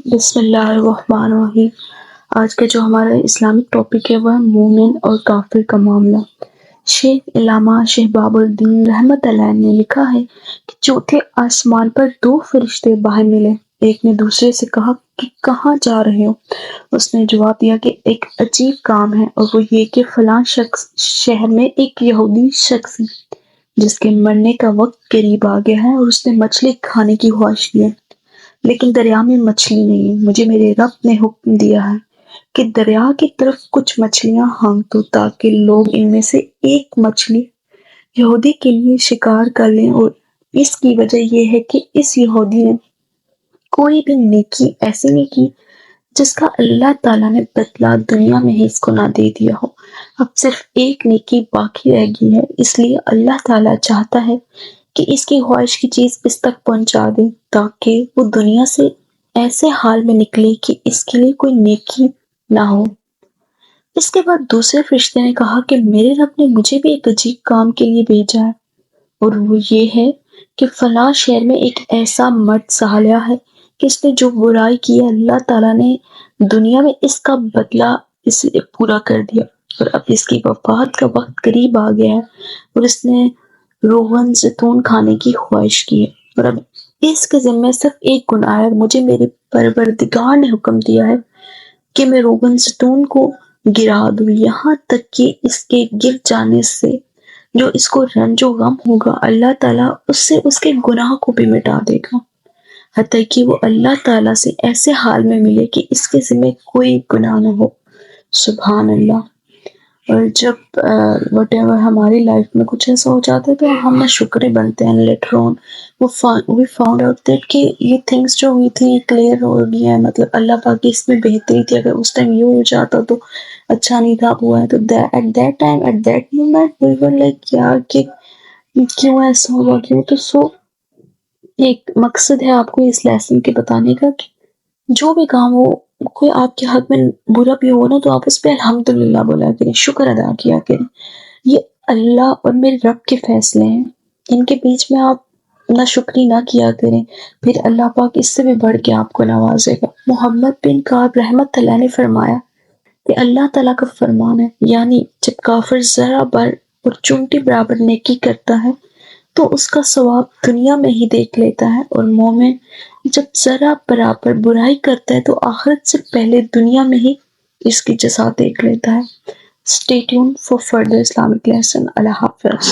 بسم اللہ الرحمن الرحیم۔ آج کا جو ہمارا اسلامک ٹاپک ہے وہ ہے مومن اور کافر کا معاملہ۔ شیخ علامہ شیخ باب الدین رحمت اللہ نے لکھا ہے کہ چوتھے آسمان پر دو فرشتے باہر ملے۔ ایک نے دوسرے سے کہا کہ کہاں جا رہے ہو؟ اس نے جواب دیا کہ ایک عجیب کام ہے، اور وہ یہ کہ فلاں شہر میں ایک یہودی شخص ہے جس کے مرنے کا وقت قریب آ گیا ہے، اور اس نے مچھلی کھانے کی خواہش کی ہے، لیکن دریا میں مچھلی نہیں ہے۔ مجھے میرے رب نے حکم دیا ہے کہ دریا کی طرف کچھ مچھلیاں ہانک دو تاکہ لوگ ان میں سے ایک مچھلی یہودی کے لیے شکار کر لیں، اور اس کی وجہ یہ ہے کہ اس یہودی نے کوئی بھی نیکی ایسی نہیں کی جس کا اللہ تعالیٰ نے بدلہ دنیا میں ہی اس کو نہ دے دیا ہو۔ اب صرف ایک نیکی باقی رہ گئی ہے، اس لیے اللہ تعالیٰ چاہتا ہے کہ اس کی خواہش کی چیز اس تک پہنچا دے تاکہ وہ دنیا سے ایسے حال میں نکلے کہ اس کے لیے کوئی نیکی نہ ہو۔ اس کے بعد دوسرے فرشتے نے کہا کہ میرے رب نے مجھے بھی ایک عجیب کام کے لیے بھیجا ہے، اور وہ یہ ہے کہ فلاں شہر میں ایک ایسا مرد صالح ہے کہ اس نے جو برائی کی ہے، اللہ تعالیٰ نے دنیا میں اس کا بدلہ اسے پورا کر دیا، اور اب اس کی وفات کا وقت قریب آ گیا ہے، اور اس نے روغن زیتون کھانے کی خواہش کی ہے، اور اب اس کے ذمہ صرف ایک گناہ ہے۔ مجھے میرے پروردگار نے حکم دیا ہے کہ میں روغن زیتون کو گرا دوں، یہاں تک کہ اس کے گر جانے سے جو اس کو رنج و غم ہوگا، اللہ تعالیٰ اس سے اس کے گناہ کو بھی مٹا دے گا، حتیٰ کہ وہ اللہ تعالیٰ سے ایسے حال میں ملے کہ اس کے ذمہ کوئی گناہ نہ ہو۔ سبحان اللہ۔ اور جب وٹ ایور ہماری لائف میں کچھ ایسا ہو جاتا ہے تو ہم نہ شکرے بنتے ہیں، later on we found out that کہ یہ تھنگس جو ہوئی تھی کلیئر ہو گئی ہیں، مطلب اللہ پاک کی اس میں بہتری تھی، اگر اس ٹائم یہ ہو جاتا تو اچھا نہیں تھا ہوا ہے، تو at that time at that moment we were like یار کہ کیوں ایسا ہوا، کیوں؟ تو ایک مقصد ہے آپ کو اس لیسن کے بتانے کا کہ جو بھی کام ہو، کوئی آپ کے حق میں برا بھی ہو نا، تو آپ اس پہ الحمدللہ بولا کریں، شکر ادا کیا کریں۔ یہ اللہ اور میرے رب کے فیصلے ہیں، ان کے بیچ میں آپ نہ شکری نہ کیا کریں، پھر اللہ پاک اس سے بھی بڑھ کے آپ کو نوازے گا۔ محمد بن کعب رحمت اللہ نے فرمایا کہ اللہ تعالیٰ کا فرمان ہے، یعنی جب کافر ذرہ بر اور چونٹی برابر نیکی کرتا ہے تو اس کا ثواب دنیا میں ہی دیکھ لیتا ہے، اور مومن جب ذرہ برابر برائی کرتا ہے تو آخرت سے پہلے دنیا میں ہی اس کی جزا دیکھ لیتا ہے۔ Stay tuned for further Islamic lesson۔ اللہ حافظ۔